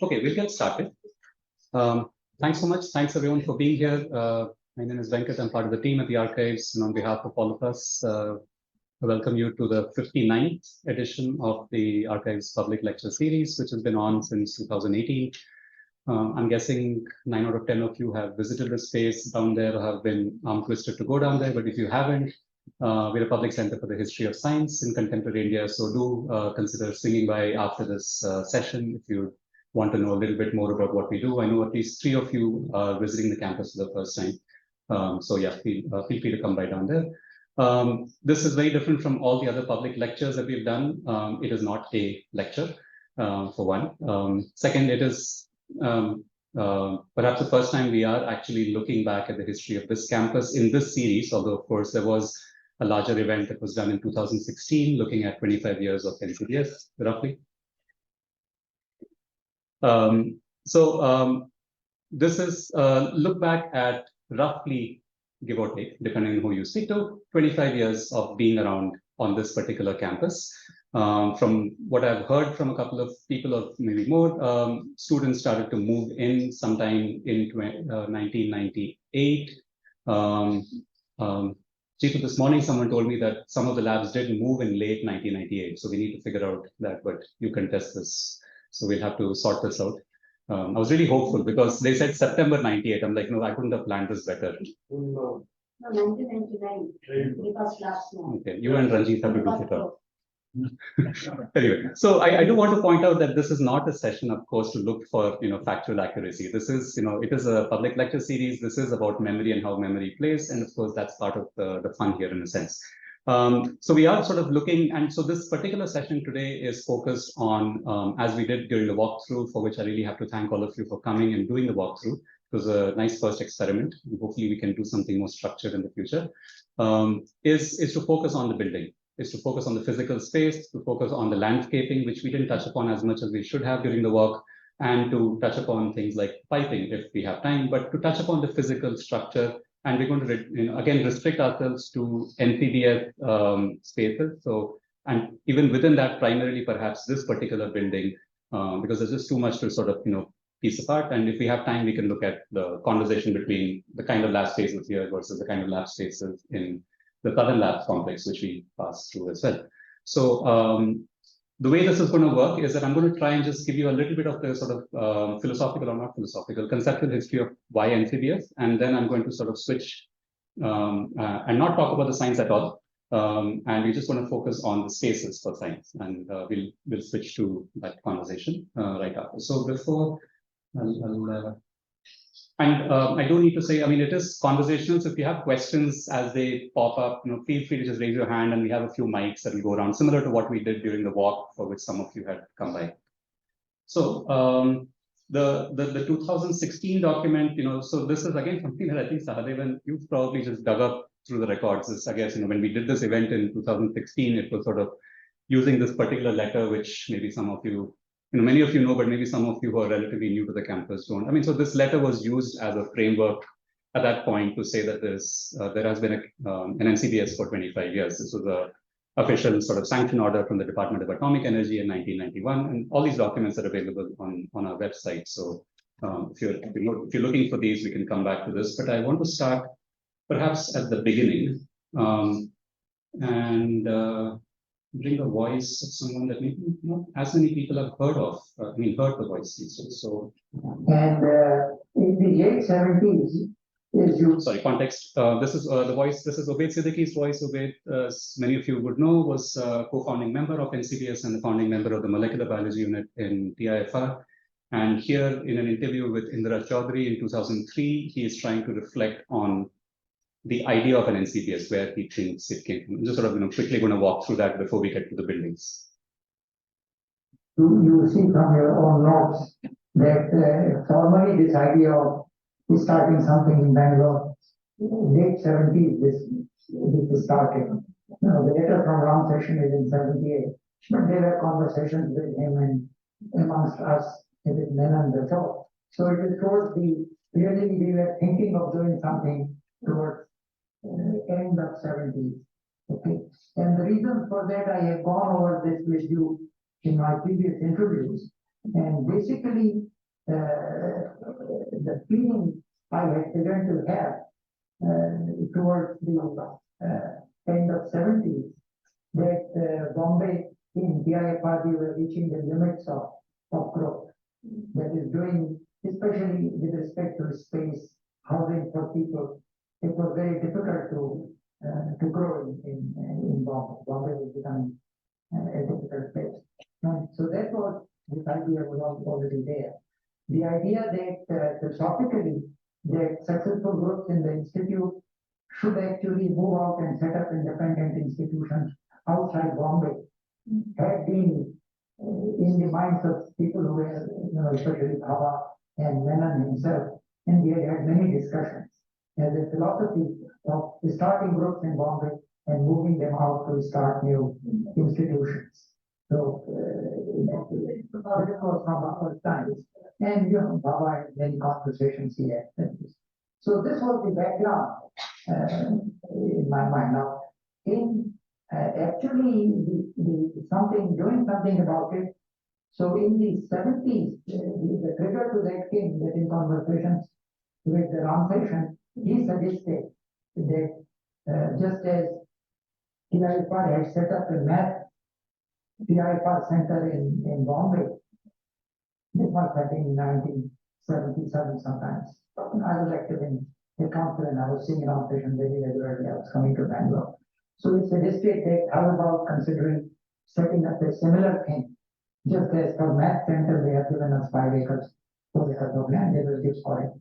Okay, we'll get started. Thanks so much. Thanks everyone for being here. My name is Venkat. I'm part of the team at the Archives, and on behalf of all of us, I welcome you to the 59th edition of the Archives Public Lecture Series, which has been on since 2018. I'm guessing 9 out of 10 of you have visited the space down there or have been arm-twisted to go down there, but if you haven't, we're a public center for the history of science in contemporary India, so do consider swinging by after this session if you want to know a little bit more about what we do. I know at least 3 of you are visiting the campus for the first time. So yeah, feel free to come by down there. This is very different from all the other public lectures that we've done. It is not a lecture, for one. Second, it is perhaps the first time we are actually looking back at the history of this campus in this series, although of course there was a larger event that was done in 2016, looking at 25 years of NCBS, roughly. This is look back at roughly, give or take, depending on who you speak to, 25 years of being around on this particular campus. From what I've heard from a couple of people, or maybe more, students started to move in sometime in 1998. Chief, this morning someone told me that some of the labs did move in late 1998, so we need to figure out that, but you can test this. So we'll have to sort this out. I was really hopeful because they said September 98. I'm like, no, I couldn't have planned this better. No, 1999. Okay, you and Ranjit have to do it up. Anyway, so I do want to point out that this is not a session, of course, to look for factual accuracy. This is it is a public lecture series. This is about memory and how memory plays, and of course that's part of the fun here in a sense. So we are sort of looking, and so this particular session today is focused on, as we did during the walkthrough, for which I really have to thank all of you for coming and doing the walkthrough. It was a nice first experiment. Hopefully we can do something more structured in the future. Is to focus on the building, is to focus on the physical space, to focus on the landscaping, which we didn't touch upon as much as we should have during the walk, and to touch upon things like piping if we have time, but to touch upon the physical structure. And we're going to, again, restrict ourselves to NCBS spaces. So, and even within that, primarily perhaps this particular building, because there's just too much to sort of, piece apart. And if we have time, we can look at the conversation between the kind of lab spaces here versus the kind of lab spaces in the Southern Labs complex, which we passed through as well. So the way this is going to work is that I'm going to try and just give you a little bit of the sort of philosophical or not philosophical, conceptual history of why NCBS, and then I'm going to sort of switch and not talk about the science at all. And we're just going to focus on the spaces for science, and we'll switch to that conversation right after. So before, I do need to say, I mean, it is conversational. So if you have questions as they pop up, feel free to just raise your hand, and we have a few mics that will go around, similar to what we did during the walk, for which some of you had come by. So the 2016 document, so this is again something that I think Sahadevan, you've probably just dug up through the records. This, I guess, when we did this event in 2016, it was sort of using this particular letter, which maybe some of you, many of you know, but maybe some of you who are relatively new to the campus don't. I mean, so this letter was used as a framework at that point to say that there has been an NCBS for 25 years. This was a official sort of sanction order from the Department of Atomic Energy in 1991, and all these documents are available on our website. So if you're looking for these, we can come back to this. But I want to start perhaps at the beginning and bring the voice of someone that maybe not as many people have heard of. Heard the voice these days. So, and in the late 70s, sorry, context. This is the voice. This is Obaid Siddiqui's voice. Obaid, as many of you would know, was co-founding member of NCBS and the founding member of the molecular biology unit in TIFR. And here, in an interview with Indra Chaudhary in 2003, he is trying to reflect on the idea of an NCBS, where he thinks it came from. I'm just sort of quickly going to walk through that before we get to the buildings. You see from your own notes that formally this idea of starting something in Bangalore, late 70s, this started. The letter from Ram Session is in 78, but there were conversations with him and amongst us with Menon before. So it is towards really we were thinking of doing something towards end of 70s. Okay, and the reason for that, I have gone over this with you in my previous interviews, And basically, the feeling I had begun to have towards the end of 70s, that Bombay in DIFR, we were reaching the limits of growth. That is doing, especially with respect to space, housing for people, it was very difficult to grow in Bombay. Bombay was becoming a difficult place. And so that was, this idea was already there. The idea that philosophically, that successful groups in the institute should actually move out and set up independent institutions outside Bombay had been in the minds of people who were, especially Bhabha and Menon himself, and we had had many discussions as a philosophy of starting groups in Bombay and moving them out to start new institutions. So it was from our times, and Bhabha had many conversations he had. So this was the background in my mind. Now, in actually doing something about it. So in the 70s, the trigger to that came that in conversations with the Ram Session, he suggested that just as TIFR had set up a math TIFR center in Bombay, this was happening in 1977 sometimes. I was active in the council and I was seeing Ram Session very regularly. I was coming to Bangalore. So it's a district that how about considering setting up a similar thing? Just as for math center, they have given us 5 acres, 4 acres of land, they will give for it.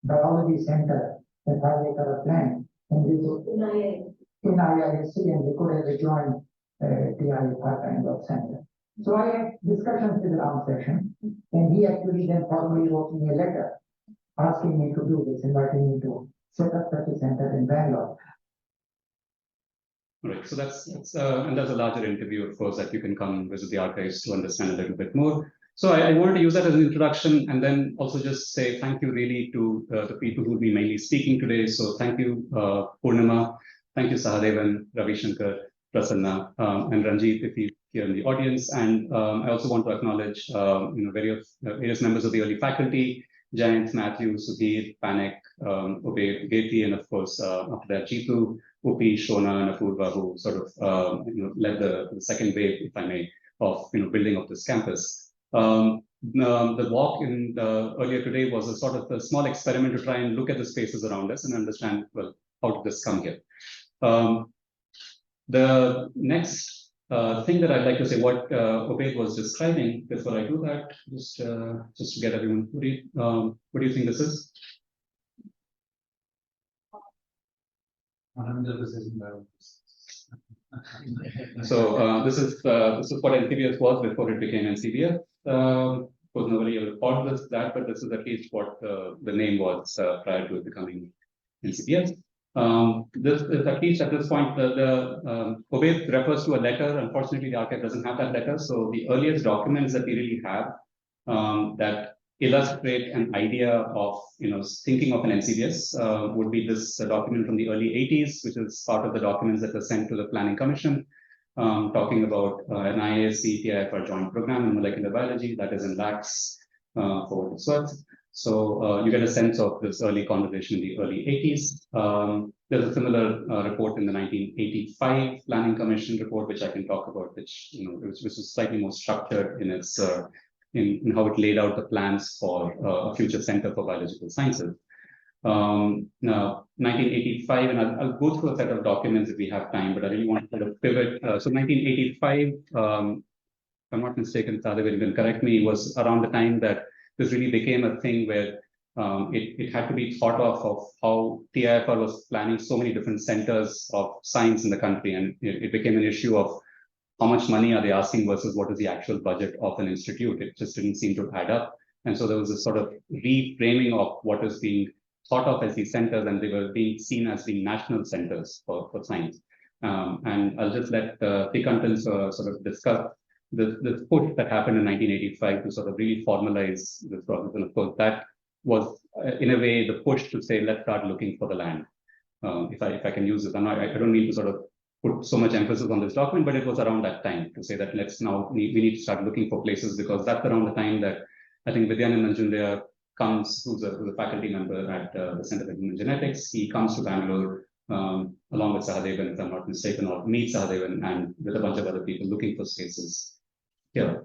Biology center, a 5 acre of land, and we would in IISC, and we could have joined TIFR kind of center. So I had discussions with Ram Session, and he actually then formally wrote me a letter asking me to do this, inviting me to set up such a center in Bangalore. Right. So and there's a larger interview, of course, that you can come visit the archives to understand a little bit more. So I wanted to use that as an introduction and then also just say thank you really to the people who will be mainly speaking today. So thank you, Purnima. Thank you, Sahadevan, Ravi Shankar, Prasanna, and Ranjit, if you're here in the audience. And I also want to acknowledge, various members of the early faculty, Jayant, Matthew, Sudhir, Panek, Obey, Geti, and of course, after that, Jitu, Upi, Shona, and Apurva, who sort of led the second wave, if I may, of building of this campus. The walk earlier today was a sort of a small experiment to try and look at the spaces around us and understand, well, how did this come here? The next thing that I'd like to say, what Obed was describing, before I do that, just to get everyone, what do you think this is? So this is what NCBS was before it became NCBS. Of course, nobody ever called this that, but this is at least what the name was prior to it becoming NCBS. This is at least at this point, the Obed refers to a letter. Unfortunately, the archive doesn't have that letter. So the earliest documents that we really have that illustrate an idea of thinking of an NCBS would be this document from the early 80s, which is part of the documents that were sent to the Planning Commission, talking about an IASC TIFR joint program in molecular biology that is in lakhs for what it's worth. So you get a sense of this early conversation in the early 80s. There's a similar report in the 1985 Planning Commission report, which I can talk about, which is slightly more structured in its in how it laid out the plans for a future center for biological sciences. Now, 1985, and I'll go through a set of documents if we have time, but I really want to pivot. So 1985, if I'm not mistaken, Sadev will correct me, was around the time that this really became a thing where it had to be thought of how TIFR was planning so many different centers of science in the country, and it became an issue of how much money are they asking versus what is the actual budget of an institute. It just didn't seem to add up. And so there was a sort of reframing of what is being thought of as these centers, and they were being seen as being national centers for science. And I'll just let Tikanthan sort of discuss the push that happened in 1985 to sort of really formalize this process. And of course, that was in a way the push to say, let's start looking for the land. If I can use this, I don't mean to sort of put so much emphasis on this document, but it was around that time to say that we need to start looking for places, because that's around the time that I think Vidyanand Nanjundeya comes, who's a faculty member at the Center for Human Genetics. He comes to Bangalore along with Sahadevan, if I'm not mistaken, or meet Sahadevan and with a bunch of other people looking for spaces here.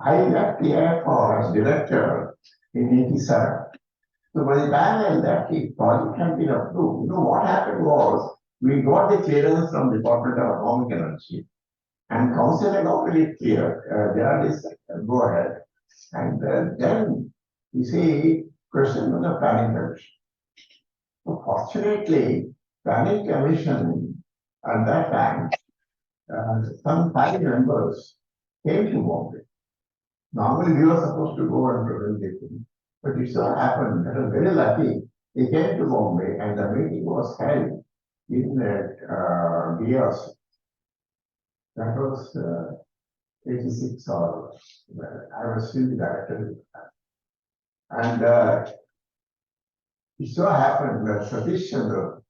I left the airport as director in 87. So by the time I left, the project had been approved. You know, what happened was, we got the clearance from Department of Atomic Energy, and council had already cleared. There is go ahead. And then, you see, question on the planning commission. So fortunately, planning commission at that time, some 5 members came to Bombay. Normally, we were supposed to go and present the thing, but it so happened that I was very lucky. They came to Bombay, and the meeting was held in DRC. That was 86, or I was still the director. And it so happened that Satish Chandra,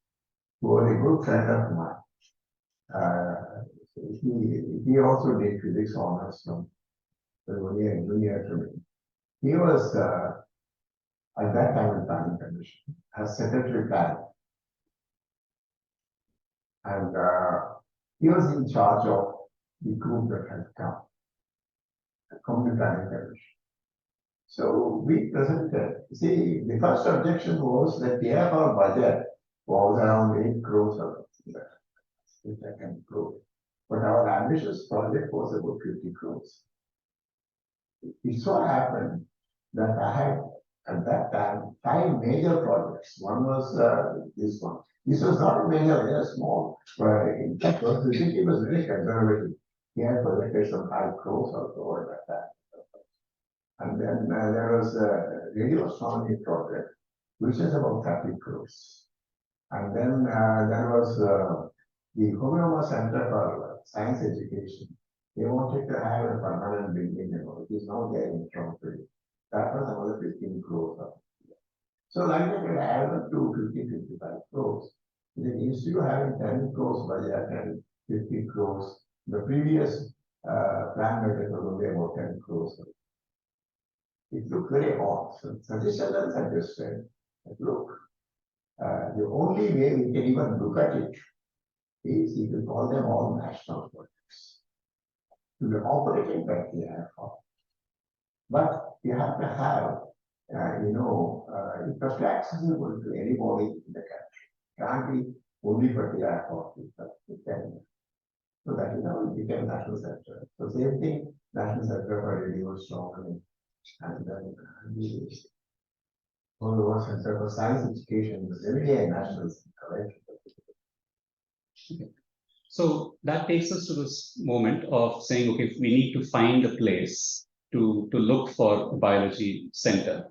who was a good friend of mine, he also did physics honors from the junior to me. He was at that time in planning commission as secretary planning, and he was in charge of the group that had come the planning commission. So we presented. See, the first objection was that the our budget was around 8 crores or if I can prove. But our ambitious project was about 50 crores. It so happened that I had at that time 5 major projects. One was this one. This was not a major, very small, but in fact, the city was very conservative. He had projected some 5 crores or so at that time. And then there was a radio astronomy project, which is about 30 crores. And then there was the Homeoma Center for Science Education. They wanted to have a permanent building, which is now there in Toronto. That was another 15 crores. So like that, it added up to 50-55 crores. Then instead of having 10 crores budget and 50 crores, the previous plan budget was only about 10 crores. It looked very odd. So suggestions suggested that look, the only way we can even look at it is you can call them all national projects to be operated by the airport. But you have to have, infrastructure accessible to anybody in the country. Can't be only for the airport. So that is how it became national center. So same thing, national center for radio astronomy, and then the Homeoma Center for Science Education was every day a national center, right? Okay. So that takes us to this moment of saying, okay, we need to find a place to look for a biology center.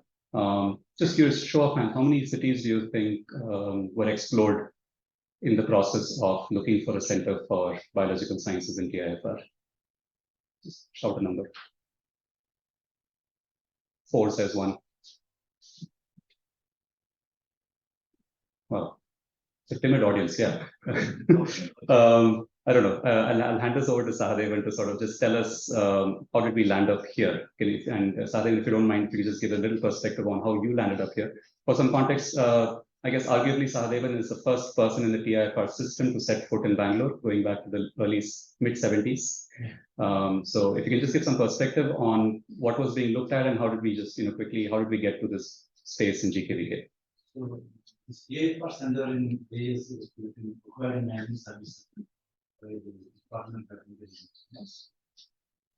Just curious, show of hands, how many cities do you think were explored in the process of looking for a center for biological sciences in TIFR? Just shout a number. 4 says 1. Well, it's a timid audience, yeah. I don't know. I'll hand this over to Sahadevan to sort of just tell us how did we land up here. And Sahadevan, if you don't mind, if you just give a little perspective on how you landed up here. For some context, I guess arguably Sahadevan is the first person in the TIFR system to set foot in Bangalore, going back to the mid-70s. So if you can just give some perspective on what was being looked at and how did we just, quickly, how did we get to this space in GKVK? So this TIFR center in AS is acquired in 1977 by the Department of Communications.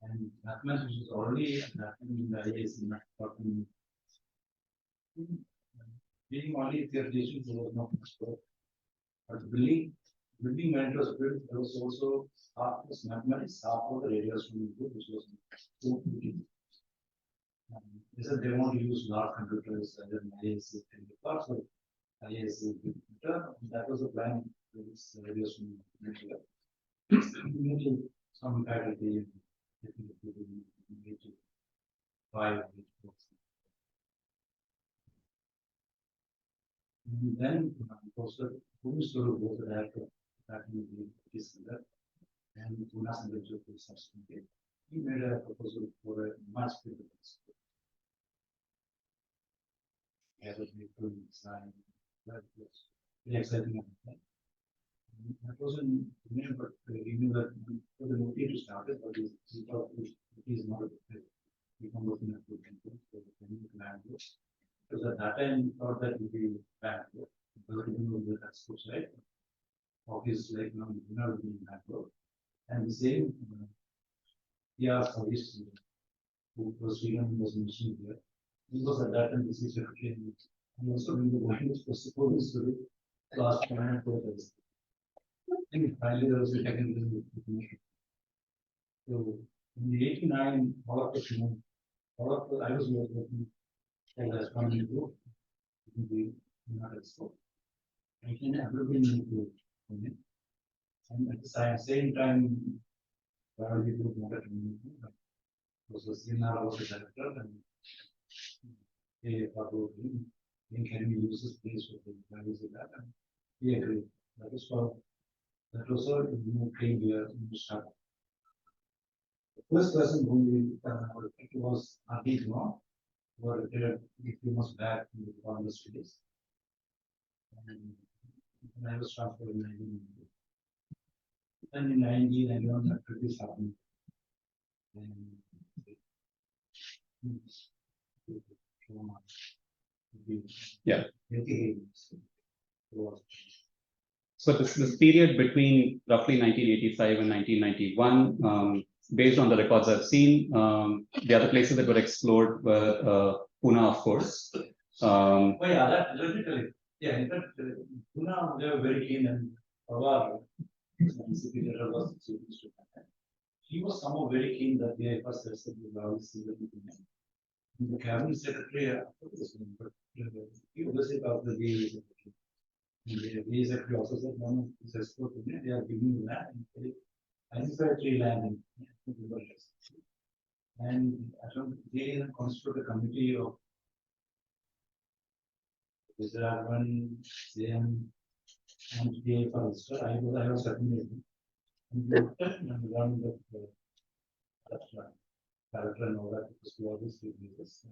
And mathematics was already happening in the IAS department. Being only theoreticians, there was not much work. But building when it was built, there was also Haapus mathematics, Haapus the radio astronomy group, which was they said they want to use large computers as an IAS in the parts of IAS computer. That was the plan for this radio astronomy network. Some faculty to buy books. And then, of course, the students to go to that starting the this center and Pune Center to substantive. He made a proposal for a much bigger school. As a beautiful design, that was very exciting. That wasn't new, but he knew that for the motive to start it, but he thought it is not a good fit. We can look at the temple for the land. Because at that time, we thought that would be bad. But we know that that's good, right? Office like now, you know, in Bangalore. And the same, yeah, service who was mentioned here. He was at that time the secretary. And also, when the language was supposed to be last time for this. And finally, there was a technical information. So, in the 89, all of the, I was working as one group in the United States. I can everybody need to come in. And at the same time, biology group wanted to move. Was a seminar was a director and they thought, can we use this place for the biology lab? And we agreed. That was a new claim here in the start. The first person who we picked was Adi Guma, who were retired a few months back in the Congress studies. And I was transferred in 1990. And in 1991, after this happened, Yeah. Okay. So this period between roughly 1985 and 1991, based on the records I've seen, the other places that were explored were Pune, of course. Oh yeah, that literally, yeah. In fact, Pune, they were very keen, and our NCBS was he was somehow very keen that the first accepted the values. The cabinet secretary, but he was of the DA. The DA secretary also said, no, this is export to me, they are giving you land. I decided to land in and I don't they constitute a committee of Gujarat, CM, and DA for Ulster. I was certainly and one the character and all that because we always do this.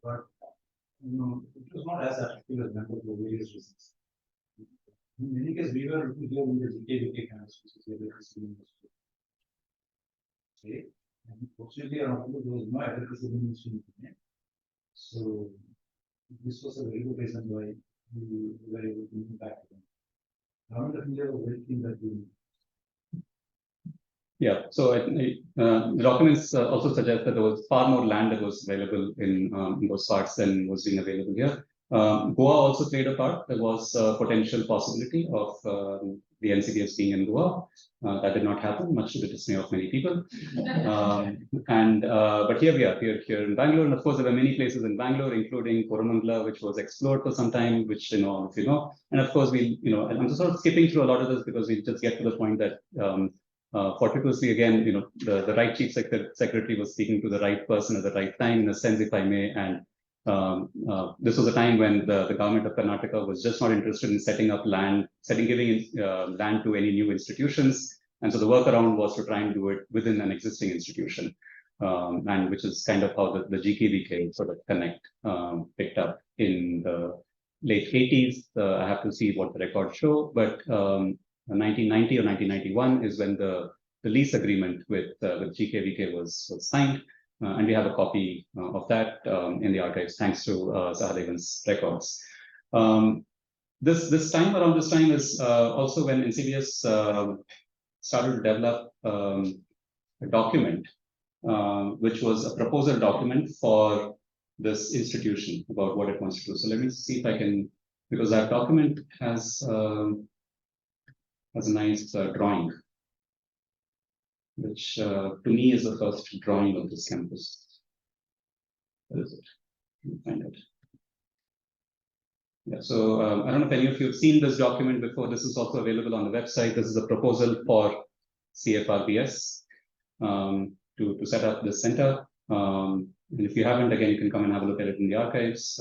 But you know, it was not as attractive as member for various reasons. In many cases, we were looking here in the GKVK campus, which is the electricity industry. Okay, and fortunately, around there was no electricity industry. So this was a very good reason why we were able to move back to them. Government of India was very keen that we. Yeah, so the documents also suggest that there was far more land that was available in those parts than was being available here. Goa also played a part. There was a potential possibility of the NCBS being in Goa. That did not happen, much to the dismay of many people. But here we are, here in Bangalore, and of course there were many places in Bangalore, including Coromandel, which was explored for some time, which you know, and of course I'm just sort of skipping through a lot of this because we just get to the point that. Fortuitously, again, the right chief secretary was speaking to the right person at the right time, in a sense, if I may. And this was a time when the government of Karnataka was just not interested in setting up land, giving land to any new institutions. And so the workaround was to try and do it within an existing institution, and which is kind of how the GKVK sort of connect picked up in the late 80s. I have to see what the records show, but 1990 or 1991 is when the lease agreement with GKVK was signed, and we have a copy of that in the archives, thanks to Sahadevan's records. This time is also when NCBS started to develop a document, which was a proposal document for this institution about what it wants to do. So let me see if I can, because that document has a nice drawing, which to me is the first drawing of this campus. What is it? Let me find it. Yeah, so I don't know if any of you have seen this document before. This is also available on the website. This is a proposal for CFRBS to set up this center. And if you haven't, again, you can come and have a look at it in the archives.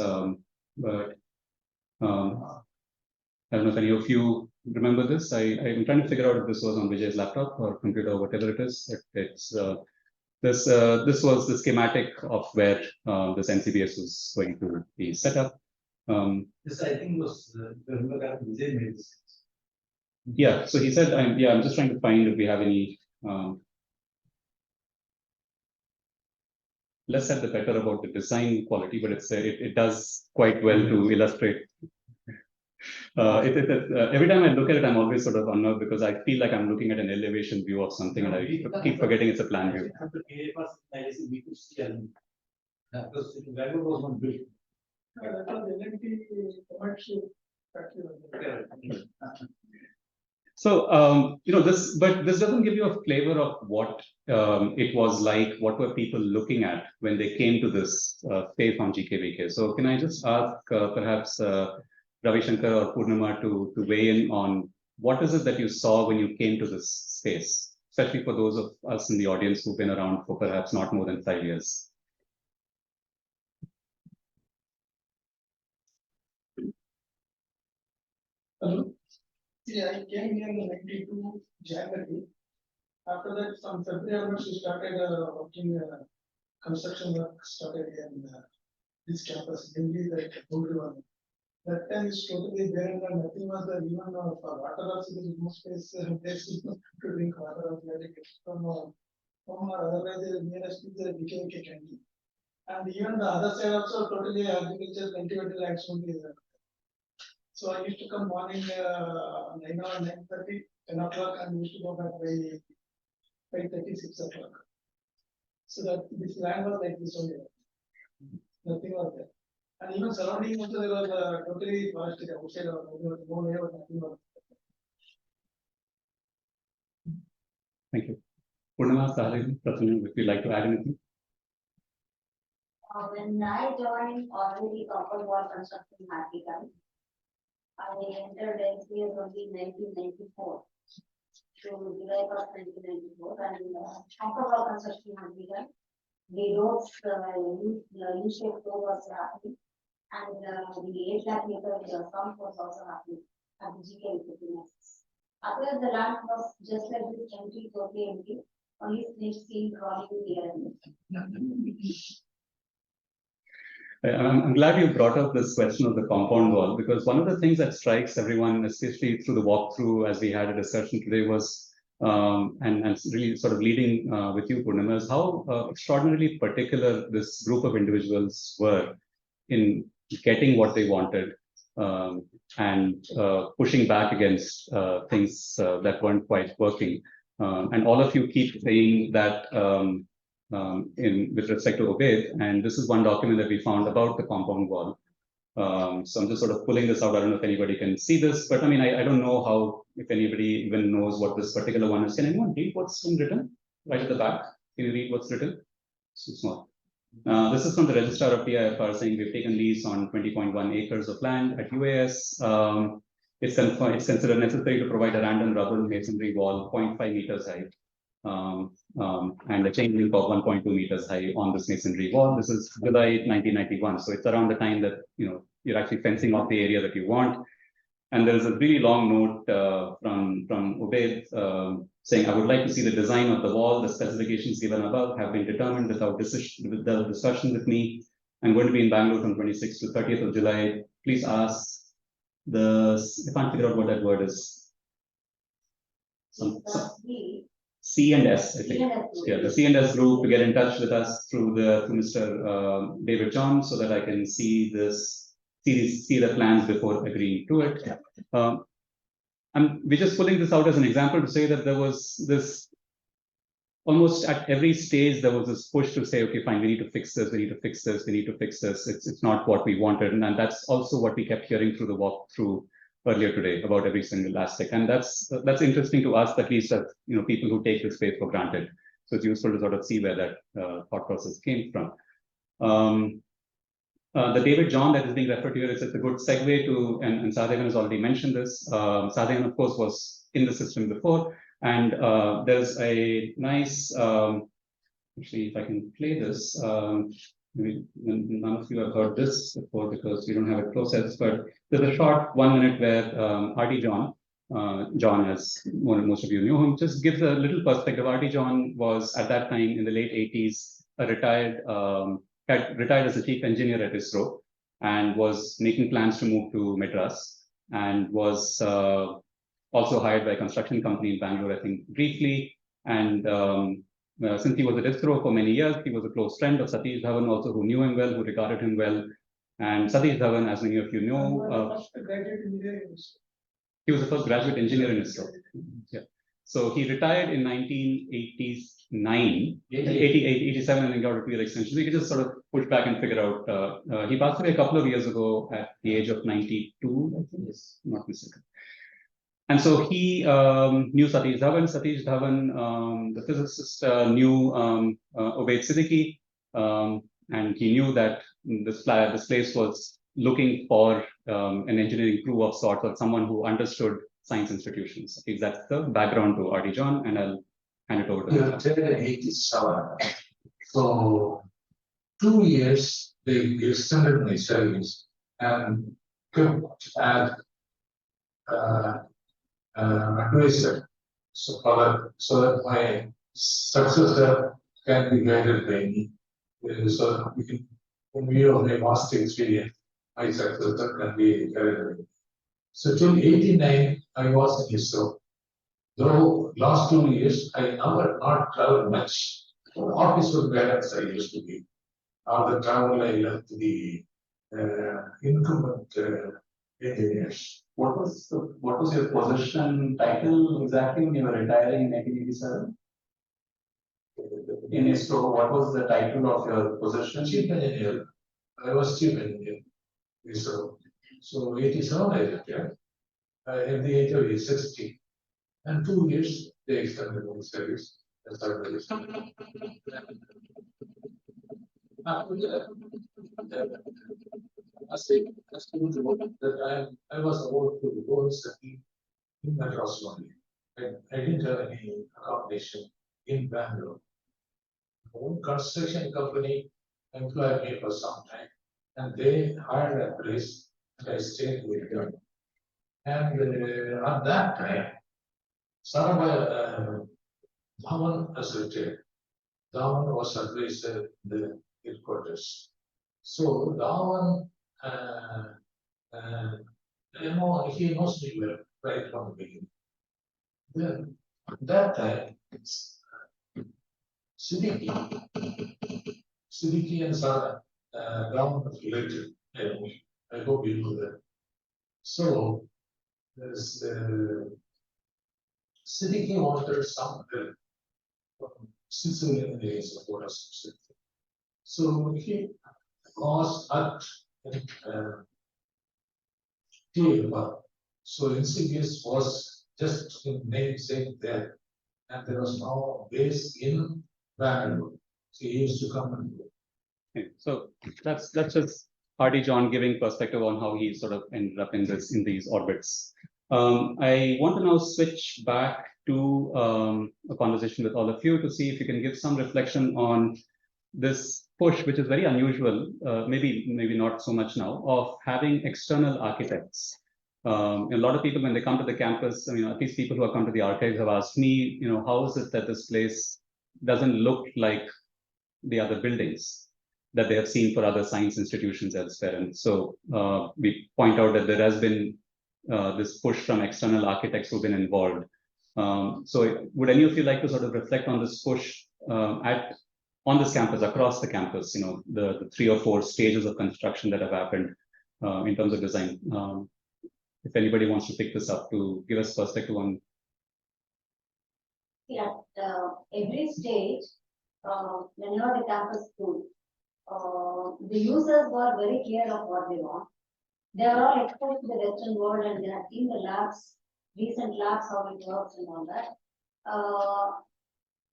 But I don't know if any of you remember this. I'm trying to figure out if this was on Vijay's laptop or computer or whatever it is. This was the schematic of where this NCBS was going to be set up. This I think was, if I remember that Vijay made this. Yeah, so he said, I'm just trying to find if we have any. Less said the better about the design quality, but it does quite well to illustrate. Every time I look at it, I'm always sort of unnerved because I feel like I'm looking at an elevation view of something, and I keep forgetting it's a plan view. After APLS, I see we could see because the value was not built. So, but this doesn't give you a flavor of what it was like, what were people looking at when they came to this space on GKVK. So can I just ask perhaps Ravi Shankar or Purnima to weigh in on what is it that you saw when you came to this space, especially for those of us in the audience who've been around for perhaps not more than 5 years. Hello. Yeah, I came here in 92 January. After that, from February onwards, we started working, construction work started in this campus, mainly the boundary one. That time is totally barren and nothing was there, even for water also there is no space, place to drink water or get it from home or otherwise the nearest is the GKVK canteen. And even the other side also totally agriculture cultivated lands only is there. So I used to come morning 9 or 9:30, 10 o'clock, and used to go back by 5:30, 6 o'clock. So that this land was like this only. Nothing was there. And even surrounding also there was totally forested outside or there was no layer, nothing was there. Thank you. Purnima, Sahadev, Prasanna, would you like to add anything? When I joined, already copper wall construction had begun. I entered NCBS only in 1994 to July of 1994, and copper wall construction had begun. The roads, the U-shaped road was happening, and the 8 lakh meter pump was also happening at the GKVK. Other the land was just like this empty, totally empty, only snakes seen crawling in the air. I'm glad you brought up this question of the compound wall, because one of the things that strikes everyone, especially through the walkthrough as we had a discussion today, was, and really sort of leading with you, Purnima, is how extraordinarily particular this group of individuals were in getting what they wanted and pushing back against things that weren't quite working. And all of you keep saying that with respect to Obed, and this is one document that we found about the compound wall. So I'm just sort of pulling this out. I don't know if anybody can see this, but I mean, I don't know how, if anybody even knows what this particular one is. Can anyone read what's been written right at the back? Can you read what's written? So small. This is from the registrar of PIFR saying we've taken lease on 20.1 acres of land at UAS. It's considered necessary to provide a random rubble masonry wall 0.5 meters high. And a chain link of 1.2 meters high on this masonry wall. This is July 1991. So it's around the time that you're actually fencing off the area that you want. And there's a really long note from Obed saying, I would like to see the design of the wall. The specifications given above have been determined without discussion with me. I'm going to be in Bangalore from 26th to 30th of July. Please ask I can't figure out what that word is. C and S, I think. Yeah, the C and S group to get in touch with us through Mr. David John, so that I can see the plans before agreeing to it. We're just pulling this out as an example to say that there was this, almost at every stage, there was this push to say, okay, fine, we need to fix this, we need to fix this, we need to fix this. It's not what we wanted. And that's also what we kept hearing through the walkthrough earlier today about every single aspect. And that's interesting to us, at least as people who take this space for granted. So it's useful to sort of see where that thought process came from. The David John that is being referred to here is a good segue to, and Sahadevan has already mentioned this. Sahadevan, of course, was in the system before. And there's a nice, actually, if I can play this, maybe none of you have heard this before because we don't have it processed, but there's a short 1 minute where R.D. John John, as most of you knew him, just gives a little perspective. R.D. John was at that time in the late 80s a had retired as a chief engineer at ISRO and was making plans to move to Madras, and was also hired by a construction company in Bangalore, I think, briefly. And since he was at ISRO for many years, he was a close friend of Satish Dhawan, also, who knew him well, who regarded him well. And Satish Dhawan, as many of you know, he was the first graduate engineer in ISRO. Yeah. So he retired in 1989, 87, and then got a 2-year extension. So he could just sort of push back and figure out. He passed away a couple of years ago at the age of 92, I think, yes, not mistaken. And so he knew Satish Dhawan. Satish Dhawan, the physicist, knew Obaid Siddiqui, and he knew that this place was looking for an engineering crew of sorts, or someone who understood science institutions. I think that's the background to R.D. John, and I'll hand it over to You him. attended in 87. So 2 years they extended my service and kept as advisor. So that my successor can be guided by me. So that we can, in view of my vast experience, my successor can be guided by me. So till 89, I was in ISRO. Though last 2 years, I never not traveled much. The office was balance I used to be. All the travel I left to the incumbent engineers. What was your position title exactly when you were retiring in 1987? In ISRO, what was the title of your position? Chief engineer. I was chief engineer. So 87 I retired. At the age of 60. And 2 years they extended my service. I was about to go study in Madras only. I didn't have any accommodation in Bangalore. One construction company employed me for some time, and they hired a place, and I stayed with them. And at that time, Sarabhai Dhawan was retired. Dhawan was advisor in the headquarters. So Dhawan, he knows me well right from the beginning. Then at that time, Siddiqui and Sara, Dhawan was related. I hope you know that. So there's Siddiqui wanted some help from Sicilian days of what I said. So he was at Tiruva. So NCBS was just in namesake there, and there was no base in Bangalore. So he used to come and go. Okay, so that's just R.D. John giving perspective on how he sort of ended up in these orbits. I want to now switch back to a conversation with all of you to see if you can give some reflection on this push, which is very unusual, maybe not so much now, of having external architects. A lot of people, when they come to the campus, I mean, at least people who have come to the archives have asked me, how is it that this place doesn't look like the other buildings that they have seen for other science institutions elsewhere? And so we point out that there has been this push from external architects who've been involved. So would any of you like to sort of reflect on this push on this campus, across the campus, the 3 or 4 stages of construction that have happened in terms of design? If anybody wants to pick this up to give us perspective on. Yeah, every stage, whenever the campus grew, the users were very clear of what they want. They are all exposed to the Western world, and they have seen the labs, recent labs, how it works and all that.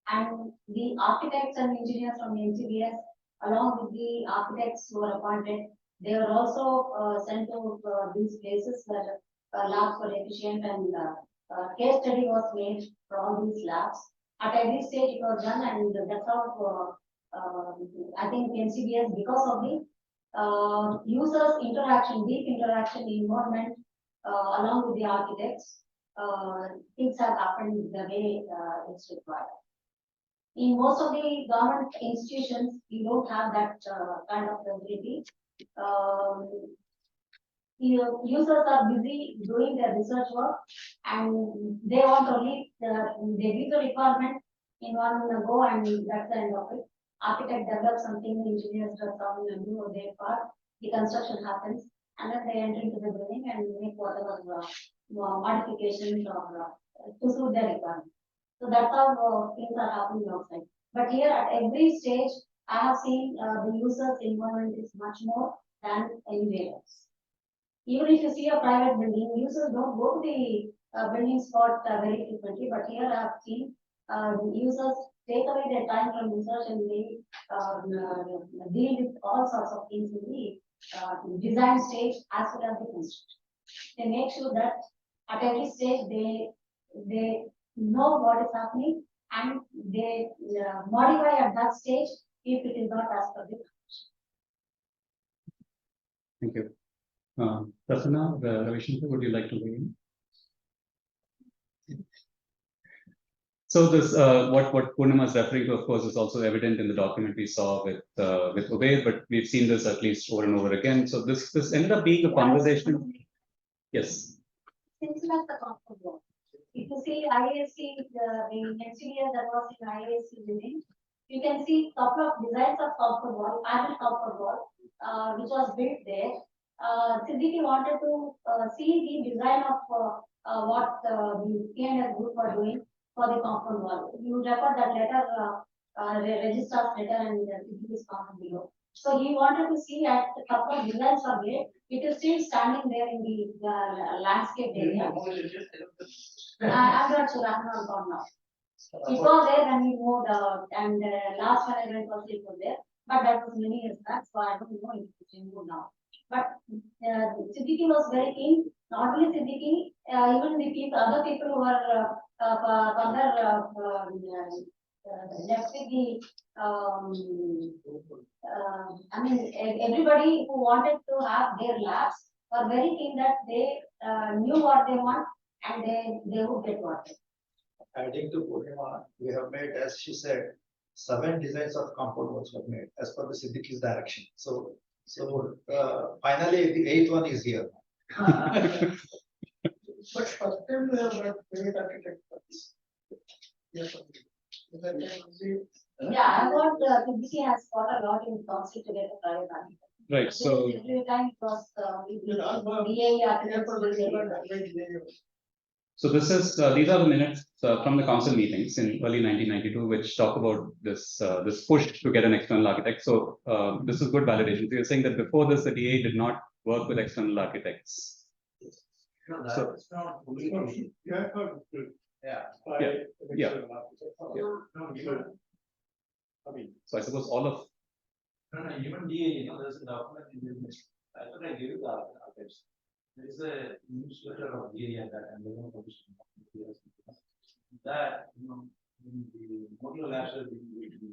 And the architects and engineers from NCBS, along with the architects who are appointed, they were also sent to these places where labs were efficient, and case study was made for all these labs. At every stage it was done, and that's how I think NCBS, because of the users interaction, deep interaction, involvement along with the architects, things have happened the way it's required. In most of the government institutions, you don't have that kind of facility. Um, Users are busy doing their research work and they want only they give the requirement in one go and that's the end of it. Architect develops something, engineers does something and do their part, the construction happens and then they enter into the building and make whatever modifications or to suit their requirement. So that's how things are happening outside. But here at every stage, I have seen the users' involvement is much more than anywhere else. Even if you see a private building, users don't go to the building spot very frequently, but here I have seen users take away their time from research and they deal with all sorts of things in the design stage as well as the construction. They make sure that at every stage they know what is happening and they modify at that stage if it is not as per the. Thank you. Prasanna, Ravishankar, would you like to weigh in? So this, what Poonam is referring to, of course, is also evident in the document we saw with Ubaid, but we've seen this at least over and over again. So this ended up being a conversation. Yes. Since like the comfort. If you see IASC, the NCBS that was in IASC building, you can see couple of designs of comfort wall, panel comfort wall, which was built there. Siddiqui wanted to see the design of what the PNS group were doing for the compound wall. You refer that letter, registrar's letter and Siddiqui's comment below. So he wanted to see at the couple of designs are there. It is still standing there in the landscape area. I'm not sure, I'm not gone now. It was there when we moved and last when I went also it was there. But that was many years back, so I don't know if it's removed now. But Siddiqui was very keen, not only Siddiqui, even the people, other people who were further left with the, I mean, everybody who wanted to have their labs were very keen that they knew what they want and they would get what they want. Adding to Purnima, we have made, as she said, 7 designs of compound walls were made as per the Siddiqui's direction. So finally, the 8th one is here. But first time we have got private architect for this. Yes. Yeah, I thought PBC has got a lot in council to get a private architect. Right. So Every time it was So this is these are the minutes from the council meetings in early 1992, which talk about this this push to get an external architect. So this is good validation. So you're saying that before this, the DA did not work with external architects. No, So- that's not fully. Yeah. Yeah. Yeah. No, even, I mean, So I suppose all of no, even DA, you know, there's a document in the, I thought I gave you the architects. There is a newsletter of DA that and they don't publish that, you know, in the modular labs are being made to be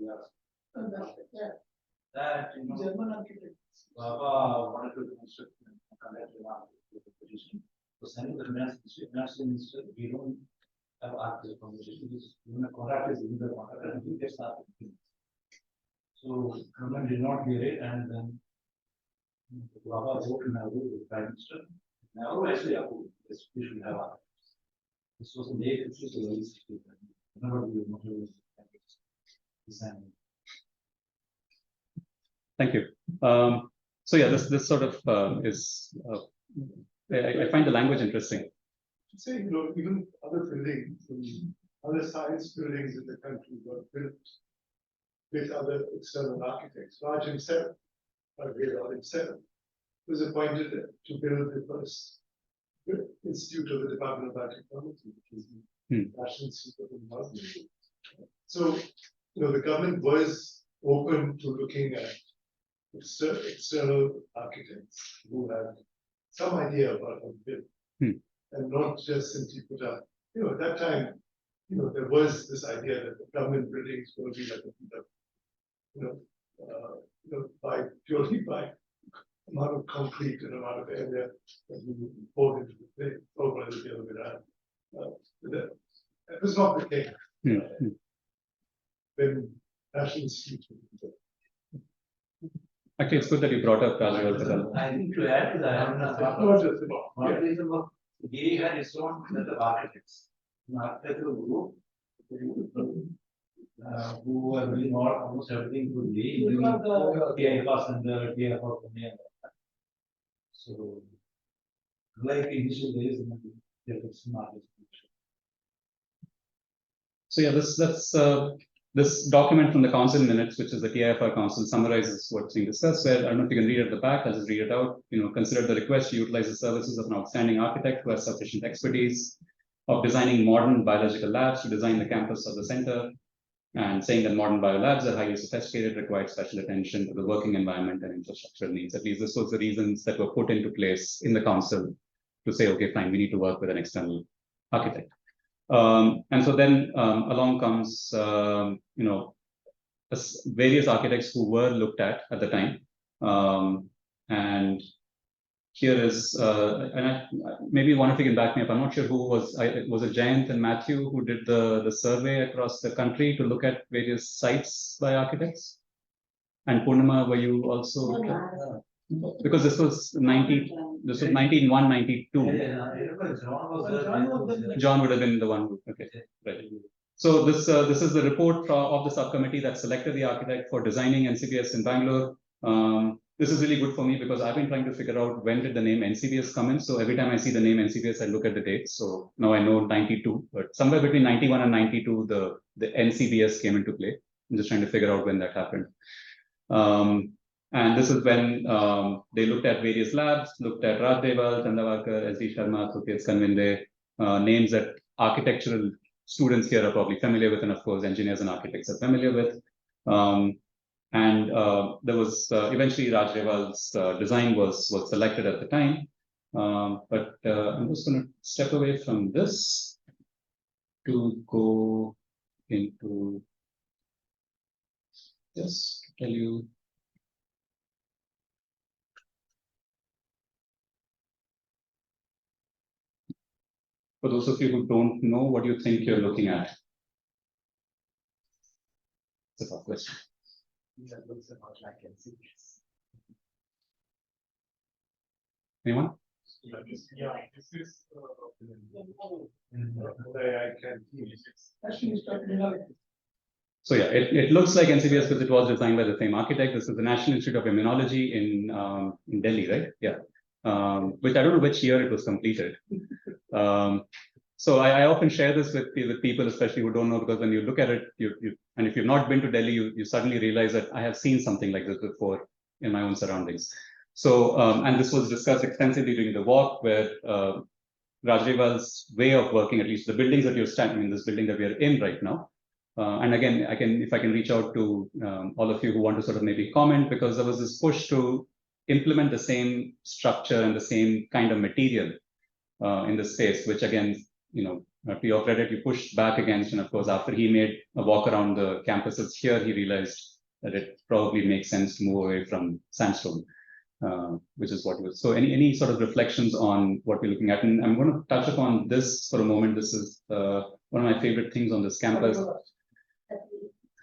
that, you know, German architect. Baba wanted to construct a position. So sending the finance minister, we don't have architect conversation, even a contract is in the contract and he gets started. So government did not hear it and then Baba wrote in Nehru, the prime minister. Nehru actually approved this, we should have architects. This was in the 850s or early 60s. Remember the modular design. Thank you. So yeah, this sort of is I find the language interesting. say, you know, even other buildings, other science buildings in the country were built with other external architects. Raj himself, himself, was appointed to build the first institute of the Department of Biotechnology, which is the National Institute of Environment. So, you know, the government was open to looking at external architects who had some idea about how to build, and not just simply put up. You know, at that time, you know, there was this idea that the government buildings will be like purely by amount of concrete and amount of area that you poured into the thing, over the other way around. It was not the case. Then National Institute. Actually, it's good that you brought up Rajawal. I think to add to that, No, just one reason was GE had its own set of architects. An architectural group who were doing almost everything to the TIFAS and the TIFA. So, like initial days, there was some architecture. So yeah, this document from the council minutes, which is the TIFR council, summarizes what's being discussed. Where I don't know if you can read it at the back. I'll just read it out. Consider the request to utilize the services of an outstanding architect who has sufficient expertise of designing modern biological labs to design the campus of the center, and saying that modern biolabs are highly sophisticated, require special attention to the working environment and infrastructural needs. At least this was the reasons that were put into place in the council to say, okay, fine, we need to work with an external architect. And so then along comes, various architects who were looked at the time. And here is, maybe one of you can back me up. I'm not sure who was it Jayant and Matthew who did the survey across the country to look at various sites by architects? And Purnima, were you also? Because this was 1991, 92. John would have been the one who, okay, right. So this is the report of the subcommittee that selected the architect for designing NCBS in Bangalore. This is really good for me because I've been trying to figure out when did the name NCBS come in. So every time I see the name NCBS, I look at the dates. So now I know 92, but somewhere between 91 and 92, the NCBS came into play. I'm just trying to figure out when that happened. And this is when they looked at various labs, looked at Rajdeval, Chandavarkar, S.D. Sharma, Sukhet Kanvinde, names that architectural students here are probably familiar with, and of course, engineers and architects are familiar with. And there was eventually Rajdeval's design was selected at the time. But I'm just going to step away from this to go into this to tell you. For those of you who don't know, what do you think you're looking at? It's a tough question. That looks about like NCBS. Anyone? Yeah, this is. I can. So yeah, it looks like NCBS because it was designed by the same architect. This is the National Institute of Immunology in Delhi, right? Yeah. Which I don't know which year it was completed. So I often share this with people, especially who don't know, because when you look at it, and if you've not been to Delhi, you suddenly realize that I have seen something like this before in my own surroundings. So, and this was discussed extensively during the walk, where Rajdeval's way of working, at least the buildings that you're standing in, this building that we are in right now. And again, if I can reach out to all of you who want to sort of maybe comment, because there was this push to implement the same structure and the same kind of material in the space, which again, to your credit, you pushed back against. And of course, after he made a walk around the campuses here, he realized that it probably makes sense to move away from sandstone, which is what it was. So any sort of reflections on what we're looking at? And I'm going to touch upon this for a moment. This is one of my favorite things on this campus.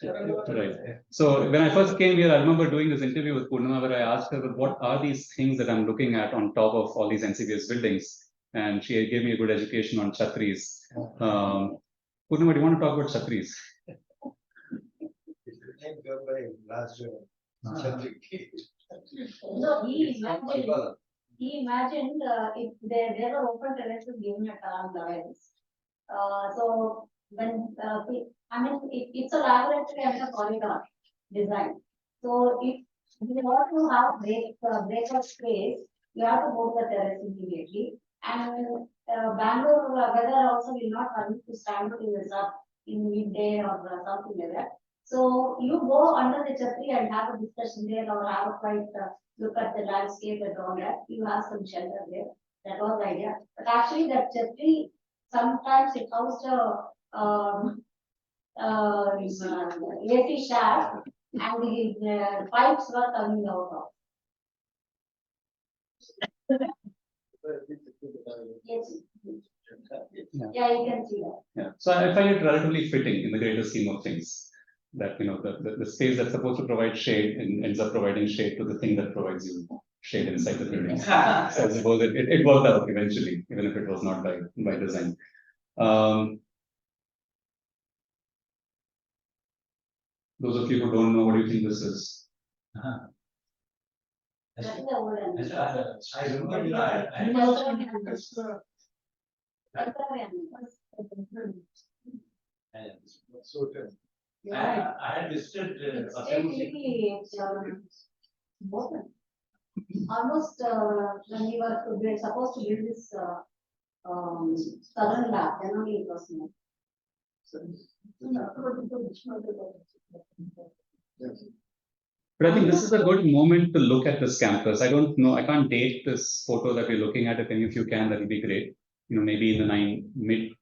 Right. So when I first came here, I remember doing this interview with Purnima where I asked her, what are these things that I'm looking at on top of all these NCBS buildings? And she gave me a good education on chhatris. Purnima, do you want to talk about chhatris? No, he imagined if there were open terraces given at around the wells. So when it's a laboratory and a corridor design. So if you want to have breakout space, you have to move the terrace immediately. And Bangalore weather also will not permit to stand in the sun in midday or something like that. So you go under the chhatri and have a discussion there or have a quiet look at the landscape and all that. You have some shelter there. That was the idea. But actually that chhatri, sometimes it housed a AC shaft and the pipes were coming out of. Yes. Yeah. Yeah, you can see that. Yeah, so I find it relatively fitting in the greater scheme of things. That the space that's supposed to provide shade and ends up providing shade to the thing that provides you shade inside the building. So I suppose it worked out eventually, even if it was not by design. Those of you who don't know, what do you think this is? That is the old one. I remember, That's the one. I had visited. It's really, important. Almost, when we were supposed to build this, southern lab, then only it was known. But I think this is a good moment to look at this campus. I don't know, I can't date this photo that we're looking at. If any of you can, that would be great. Maybe in the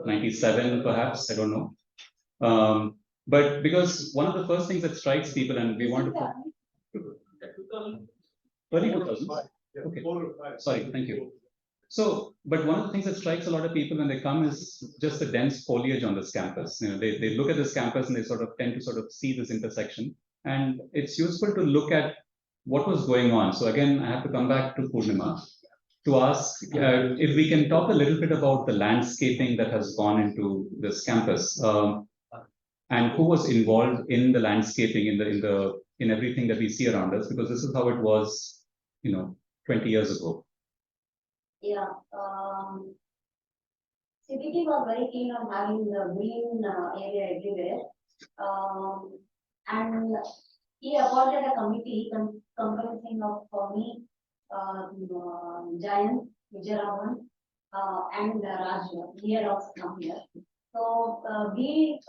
97 perhaps, I don't know. But because one of the first things that strikes people, and we want to early 2000s. Okay. Sorry, thank you. So, but one of the things that strikes a lot of people when they come is just the dense foliage on this campus. They look at this campus and they sort of tend to sort of see this intersection. And it's useful to look at what was going on. So again, I have to come back to Purnima to ask if we can talk a little bit about the landscaping that has gone into this campus, and who was involved in the landscaping in everything that we see around us, because this is how it was, 20 years ago. Yeah, CBT was very keen on having the green area everywhere. And he appointed a committee comprising of me, Jayan, Vijayaraman, and Raj. He had also come here. So we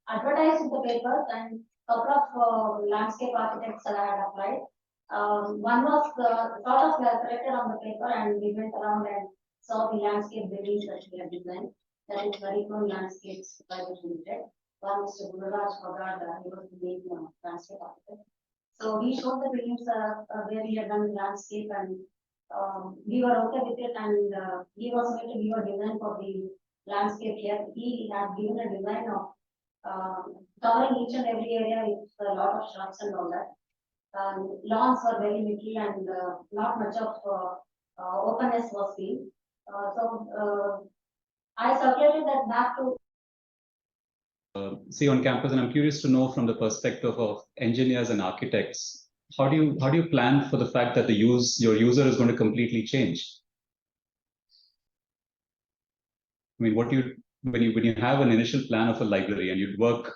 advertised in the papers, and couple of landscape architects had applied. One was sort of selected on the paper, and we went around and saw the landscape buildings that we have designed. That is very good landscapes private limited. One Mr. Gururaj Pagada, he was the main landscape architect. So we showed the buildings where we had done the landscape, and we were okay with it, and he was going to give a design for the landscape here. He had given a design of covering each and every area with a lot of shrubs and all that. Lawns were very little, and not much of openness was seen. So I circulated that back to See on campus, and I'm curious to know from the perspective of engineers and architects, how do you plan for the fact that your user is going to completely change? I mean, when you have an initial plan of a library and you work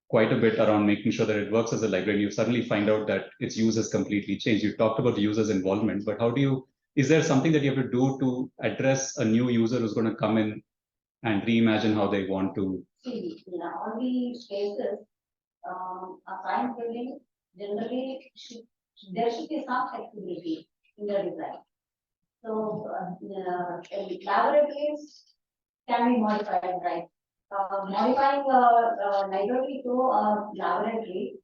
quite a bit around making sure that it works as a library, and you suddenly find out that its use has completely changed. You talked about the user's involvement, but is there something that you have to do to address a new user who's going to come in and reimagine how they want to? see, in all these cases, a science building generally there should be some flexibility in the design. So laboratories can be modified, right? Modifying a library to a laboratory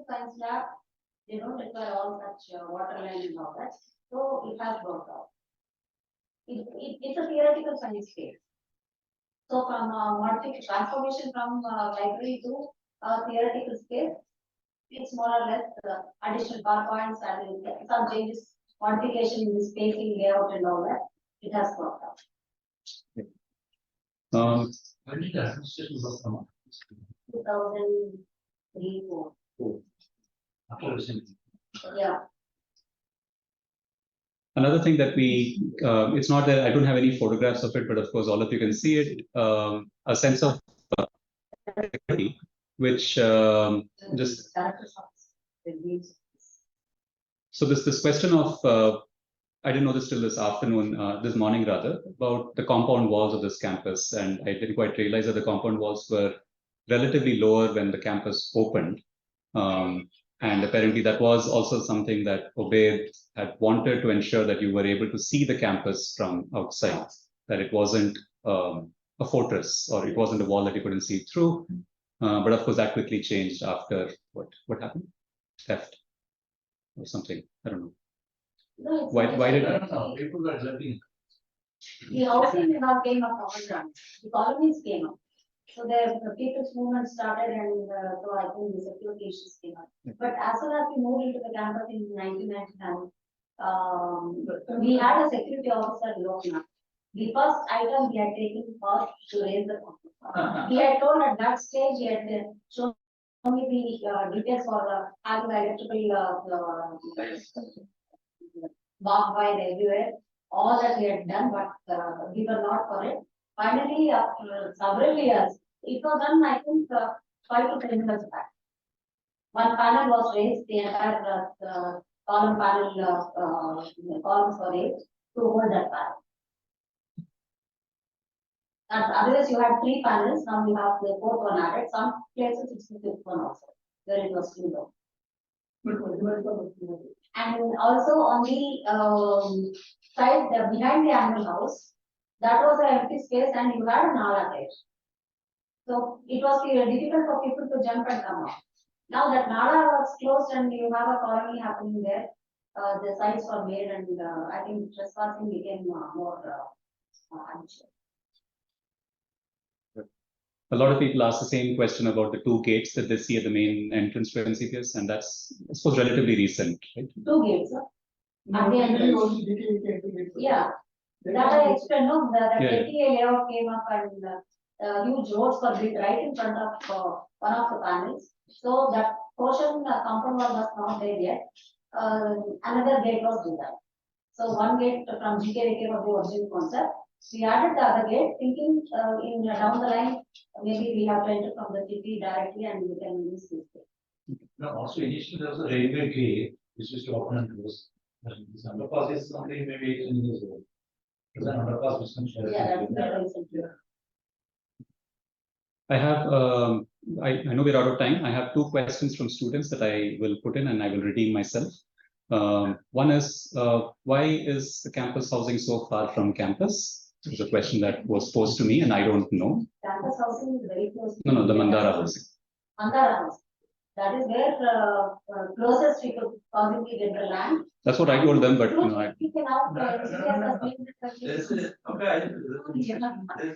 science lab, they don't require all such water line and all that. So it has worked out. It's a theoretical science space. So from transformation from library to theoretical space, it's more or less additional PowerPoints and some changes, modification in the spacing, layout, and all that. It has worked out. When did the administration work from? 2003, 4. After recently. Yeah. Another thing that it's not that I don't have any photographs of it, but of course all of you can see it. A sense of which just. So this question of I didn't know this till this morning rather, about the compound walls of this campus, and I didn't quite realize that the compound walls were relatively lower when the campus opened. And apparently that was also something that Obaid had wanted to ensure, that you were able to see the campus from outside, that it wasn't a fortress, or it wasn't a wall that you couldn't see through. But of course, that quickly changed after what happened? Theft or something. I don't know. No, it's Why did No, people were jumping. the housing did not came up overnight. The colonies came up. So the people's movement started and so I think the secular cases came up. But as soon as we moved into the campus in 1999, we had a security officer looking up. The first item he had taken was to raise the conflict. He had told at that stage, he had shown me the details for having electrical barbed wire everywhere, all that he had done, but we were not for it. Finally, after several years, it was done, I think, 5 to 10 years back. One panel was raised, the entire column panel, columns were raised to hold that panel. And otherwise, you had 3 panels, now you have the 4th one added, some places it's the 5th one also, where it was too low. And also on the side behind the animal house, that was an empty space and you had an nala there. So it was difficult for people to jump and come out. Now that nala was closed and you have a colony happening there, the sites were made and I think trespassing became more habitual. A lot of people ask the same question about the 2 gates that they see at the main entrance to NCBS, and that's, I suppose, relatively recent, right? 2 gates, huh? At the end. Yeah, that I explained, no, the KTA layout came up and huge roads were built right in front of one of the panels. So that portion, compound wall was not there yet. Another gate was designed. So one gate from GKVK was the original concept. We added the other gate, thinking in down the line, maybe we have to enter from the city directly and we can use this gate. No, also initially there was a railway gate, which used to open and close. This underpass is something maybe 18 years old. There's an underpass which comes. Yeah, that's very recent. I have, I know we're out of time. I have 2 questions from students that I will put in and I will redeem myself. One is, why is the campus housing so far from campus? It's a question that was posed to me and I don't know. Campus housing is very close. No, the Mandara housing. Mandara house. That is where closest we could possibly get the land. That's what I told them, but you know, There's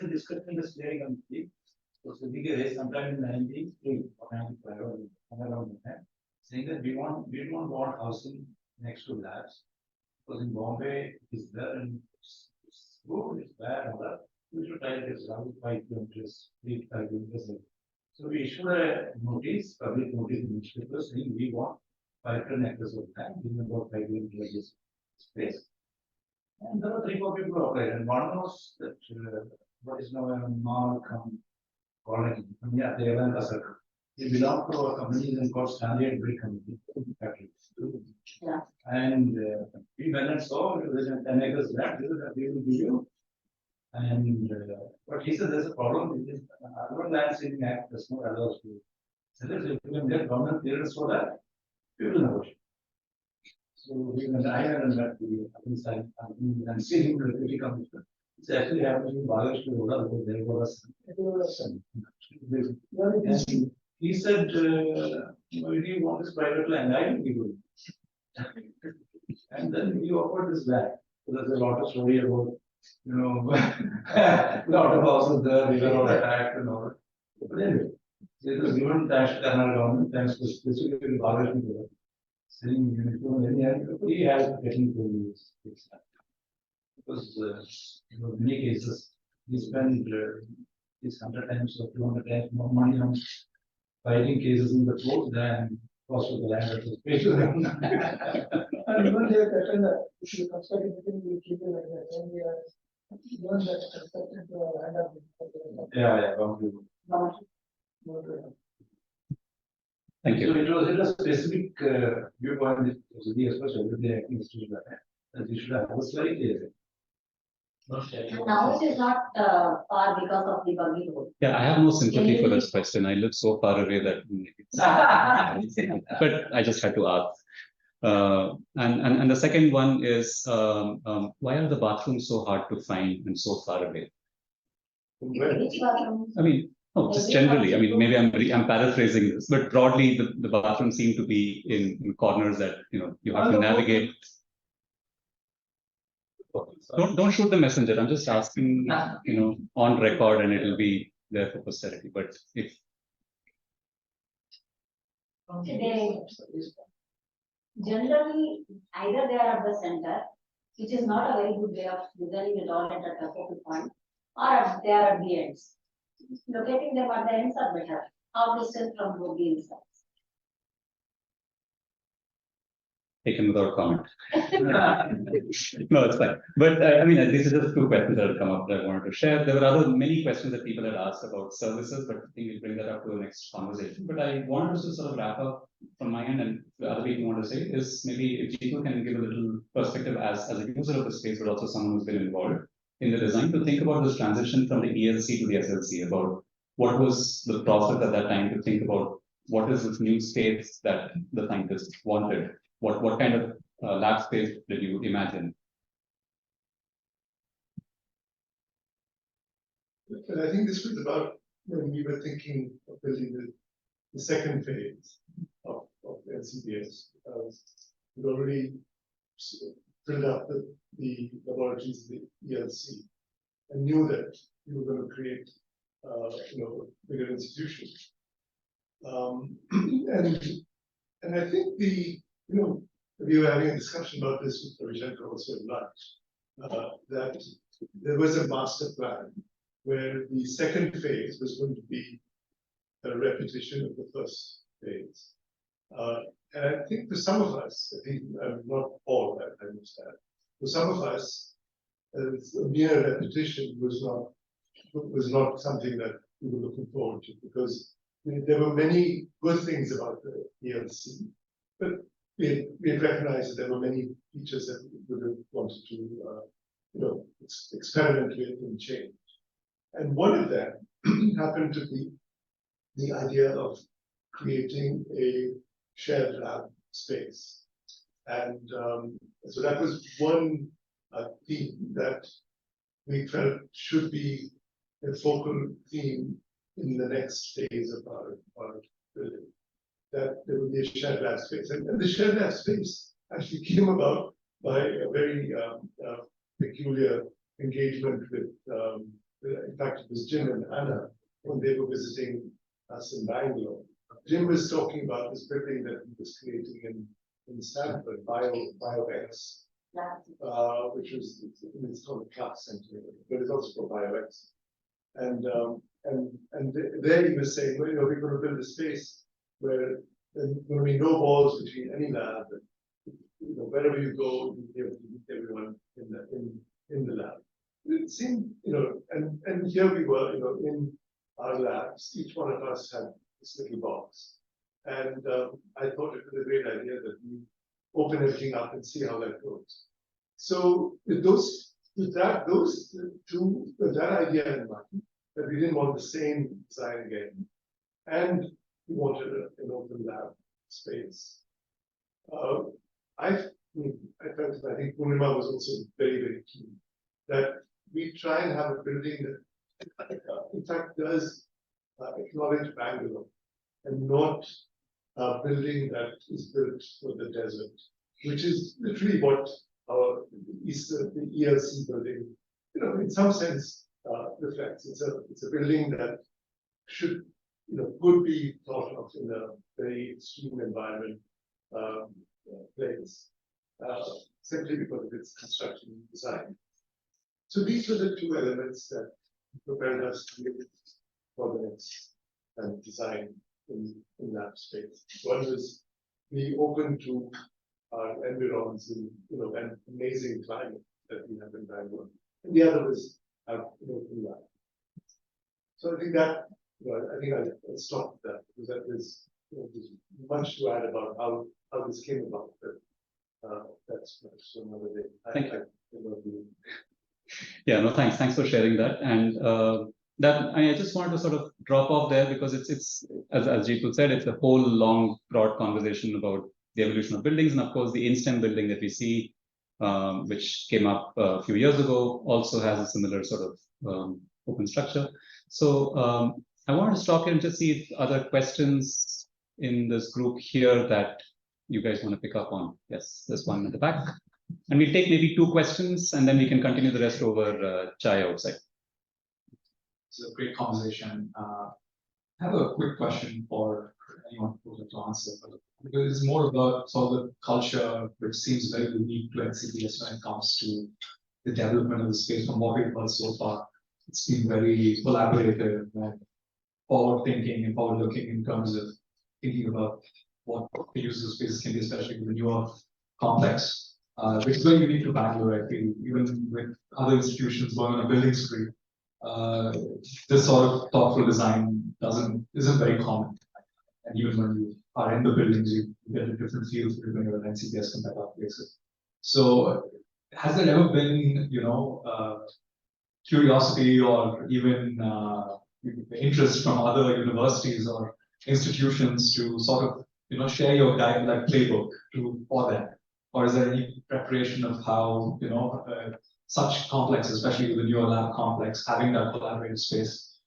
a discussion that's very complete. So Siddhi raised sometime in 93 or 95 or around that, saying that we don't want housing next to labs. Because in Bombay is there and it's good, it's bad, and that we should try it as around 5 kilometers, 3 to 5 kilometers. So we issued a notice, public notice in newspaper saying we want 5 acres of land, within about 5 kilometers space. And there were 3-4 people who applied, and one was that what is now a Malcolm colony. Yeah, they were in the circle. They belong to a company called Stanley and Brick Company. Yeah. And we went and saw there's 10 acres land, this is what we will give you. And but he said there's a problem with this urban land saving act does not allow us to. So if you can get government clearance for that, we will negotiate. So we went, I went and met the inside and seeing the deputy commissioner. It's actually happening in Bangladesh to Roda because there was and he said, you know, if you want this private land, I will give you. And then he offered this land. So there's a lot of story about, you know, lot of houses there, they were all attacked and all. But anyway, so it was given thanks to Karnataka government, thanks to specifically Bangladesh people. Saying, he has technical use. Because in many cases, we spend 100 times or 200 times more money on fighting cases in the court than cost of the land that was paid to them. And even they have threatened that if you construct anything, we keep it like that. When we are given that construction to our land of. Yeah. thank you. So it was a specific viewpoint that was the especially with the acting institute that you should have was very clear. And now it is not far because of the buggy road. Yeah, I have no sympathy for this question. I live so far away that, but I just had to ask. And the second one is, why are the bathrooms so hard to find and so far away? Which bathroom? I mean, no, just generally. I mean, maybe I'm paraphrasing this, but broadly, the bathrooms seem to be in corners that you have to navigate. Don't shoot the messenger. I'm just asking, on record, and it'll be there for posterity. But if Generally, either they are at the center, which is not a very good way of designing the toilet at the focal point, or they are at the ends. Locating them at the ends are better, half distance from both the insides. taken without comment. No, it's fine. But I mean, these are just two questions that have come up that I wanted to share. There were many questions that people had asked about services, but I think we'll bring that up to the next conversation. But I wanted to sort of wrap up from my end, and the other people want to say is maybe if Jitu can give a little perspective as a user of the space, but also someone who's been involved in the design, to think about this transition from the ELC to the SLC, about what was the process at that time to think about what is this new space that the scientists wanted. What kind of lab space did you imagine? But I think this was about when we were thinking of building the second phase of NCBS. We'd already filled up the laboratories of the ELC and knew that we were going to create bigger institutions. And I think we were having a discussion about this with Ravishankar also at lunch, that there was a master plan where the second phase was going to be a repetition of the first phase. And I think for some of us, I think not all, I understand, for some of us, a mere repetition was not something that we were looking forward to, because there were many good things about the ELC, but we recognized that there were many features that we would have wanted to, experiment with and change. And one of them happened to be the idea of creating a shared lab space. And so that was one theme that we felt should be a focal theme in the next phase of our building, that there would be a shared lab space. And the shared lab space actually came about by a very peculiar engagement with, in fact, it was Jim and Anna when they were visiting us in Bangalore. Jim was talking about this building that he was creating in Stanford, BioX, which was, it's called a class center, but it's also called BioX. And there he was saying, well, we're going to build a space where there's going to be no walls between any lab. And, wherever you go, you'll be able to meet everyone in the lab. It seemed, and here we were, in our labs. Each one of us had this little box, and I thought it was a great idea that we open everything up and see how that goes. So with that idea in mind, that we didn't want the same design again, and we wanted an open lab space. I think Purnima was also very, very keen that we try and have a building that, in fact, does acknowledge Bangalore and not a building that is built for the desert, which is literally what the ELC building, in some sense, reflects. It's a building that should, could be thought of in a very extreme environment place, simply because of its construction design. So these were the two elements that propelled us to look for the next design in that space. One was be open to our environs and an amazing climate that we have in Bangalore. And the other was have an open lab. So I think that I stopped that, because that is there's much to add about how this came about. But that's another day. Thank you. Yeah, no, thanks for sharing that. And I just wanted to sort of drop off there, because it's as Jitu said, it's a whole long, broad conversation about the evolution of buildings, and of course the InSTEM building that we see, which came up a few years ago, also has a similar sort of open structure. So I wanted to stop here and just see if other questions in this group here that you guys want to pick up on. Yes, there's one in the back. And we'll take maybe 2 questions and then we can continue the rest over chai outside. It's a great conversation. I have a quick question for anyone who would like to answer, but it's more about sort of the culture, which seems very unique to NCBS when it comes to the development of the space. From what we've heard so far, it's been very collaborative and forward-thinking and forward-looking in terms of thinking about what the user spaces can be, especially with the newer complex, which is very unique to Bangalore. I feel even with other institutions going on a building spree, this sort of thoughtful design isn't very common. And even when you are in the buildings, you get a different feel when you're an NCBS compared to other places. So has there ever been, curiosity or even interest from other universities or institutions to sort of, share your like playbook for that? Or is there any preparation of how, such complexes, especially with the newer lab complex, having that collaborative space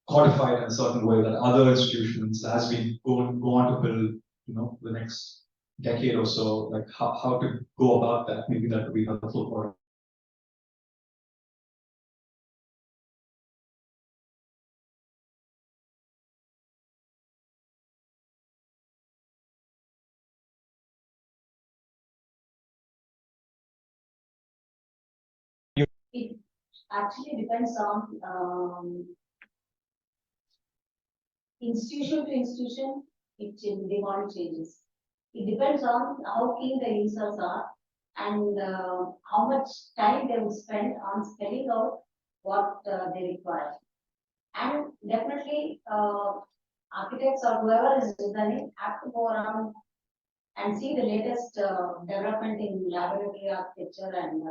codified in a certain way that other institutions, as we go on to build, the next decade or so, like how to go about that? Maybe that would be helpful for. It actually depends on institution to institution, demand changes. It depends on how keen the users are and how much time they will spend on spelling out what they require. And definitely, architects or whoever is designing have to go around and see the latest development in laboratory architecture and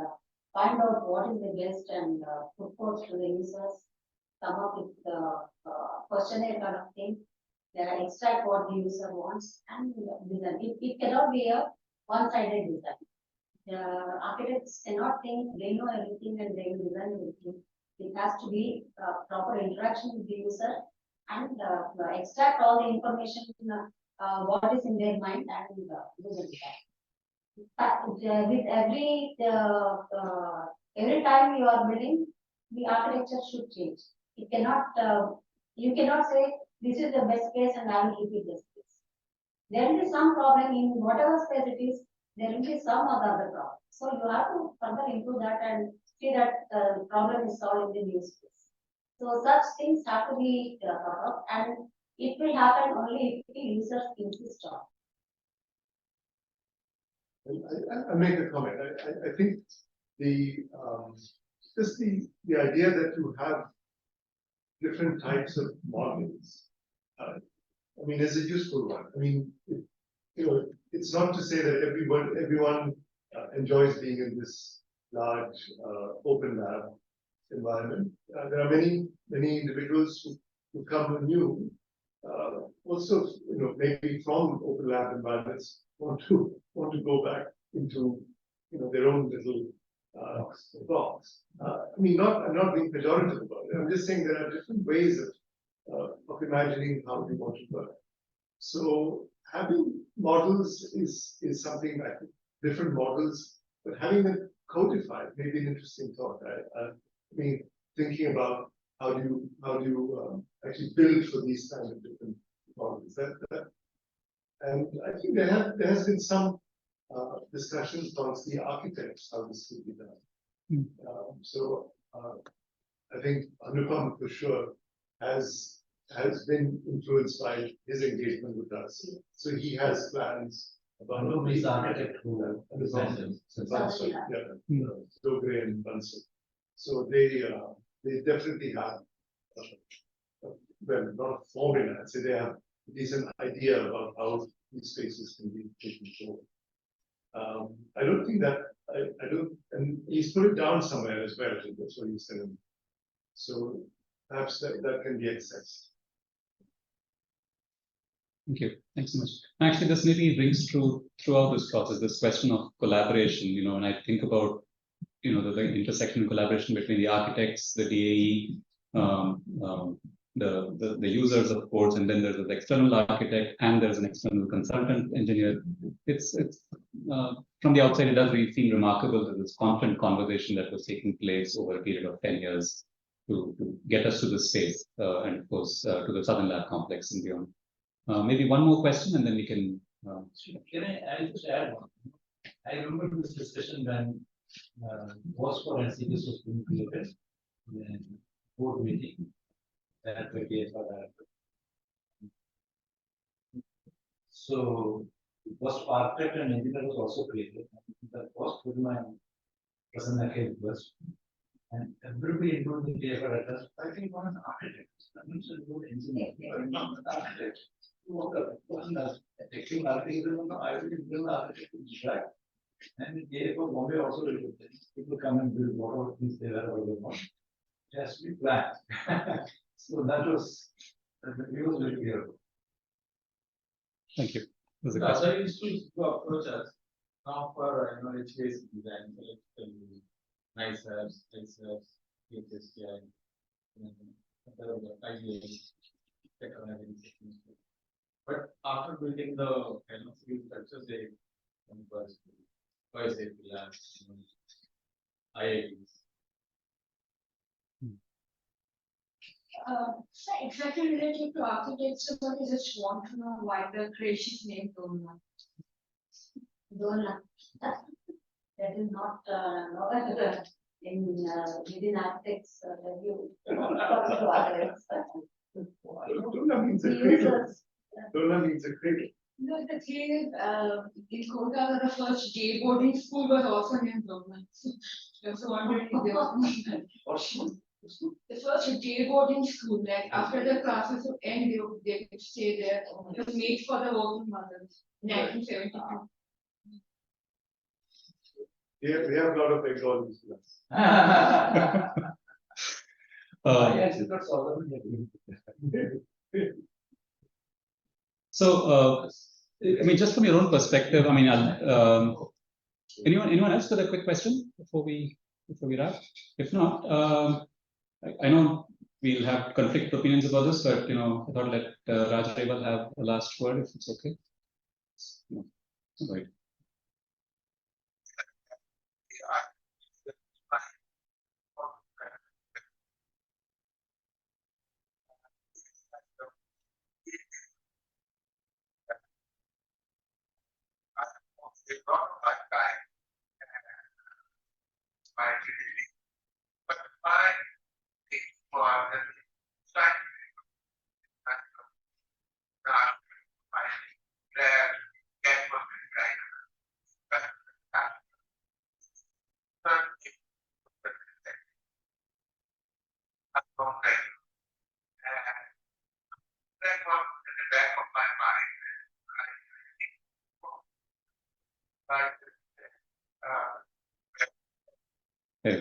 find out what is the best and put forth to the users, come up with questionnaire kind of thing, extract what the user wants and design. It cannot be a one-sided design. The architects cannot think they know everything and they will design everything. It has to be proper interaction with the user and extract all the information, what is in their mind and do the design. With every time you are building, the architecture should change. It cannot, you cannot say this is the best place and I will keep it this place. There will be some problem in whatever space it is. There will be some other problem. So you have to further improve that and see that the problem is solved in the new space. So such things have to be thought of, and it will happen only if the users insist on. I make a comment. I think just the idea that you have different types of models, is a useful one. It's not to say that everyone enjoys being in this large open lab environment. There are many individuals who come new, also maybe from open lab environments want to go back into their own little box. I'm not being pejorative about it. I'm just saying there are different ways of imagining how we want to work. So having models is something I think, different models, but having them codified may be an interesting thought. Thinking about how do you actually build for these kinds of different models. And I think there has been some discussions amongst the architects how this could be done. So I think Anupam for sure has been influenced by his engagement with us. So he has plans about Anupam is the architect who designed them. Dogre and Bansal. So they definitely have well, not a formula. I'd say they have a decent idea about how these spaces can be taken forward. I don't think that I don't, and he's put it down somewhere as well. I think that's what he's saying. So perhaps that can be accessed. Thank you. Thanks so much. Actually, this maybe rings throughout this process, this question of collaboration, and I think about the intersection and collaboration between the architects, the DAE, the users, of course, and then there's an external architect and there's an external consultant engineer. It's from the outside, it does really seem remarkable that this constant conversation that was taking place over a period of 10 years to get us to this space, and of course to the Southern Lab complex and beyond. Maybe one more question, and then we can. I'll just add one. I remember this discussion when was for NCBS was being created, then board meeting, that will be for that. So was architect and engineer was also created. That was put my Prasanna was, and everybody including the paper address. I think one an architect. That means a good engineer, but not an architect. One does technical architect. I will build the architect to distract. And in case of Bombay also, people come and build whatever things they are available. It has to be planned. So that was very clear. Thank you. So I used to approach us now for HVAC design, nice apps, HSTI, but after building the civil structures, they labs, IITs. So exactly related to architecture, but I just want to know why the creation name Dona. Dona. That is not in within architects review. Dona means a cradle. Dona means a cradle. No, the thing is, in Kolkata, the first day boarding school was also named Dona. I was wondering if there was the first day boarding school, like after the classes would end, they could stay there. It was made for the working mothers in 1972. We have a lot of Bengali students. So, I mean, just from your own perspective, I mean, anyone else with a quick question before we wrap? If not, I know we'll have conflicted opinions about this, but I thought let Raj Reval have a last word if it's okay. No. All right.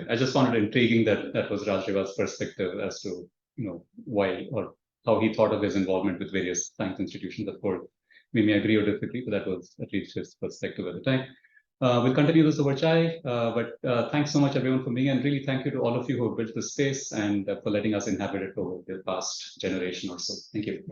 I just found it intriguing that was Raj Reval's perspective as to why or how he thought of his involvement with various science institutions. Of course, we may agree or disagree, but that was at least his perspective at the time. We'll continue this over chai, but thanks so much everyone for being, and really thank you to all of you who have built this space and for letting us inhabit it over the past generation or so. Thank you.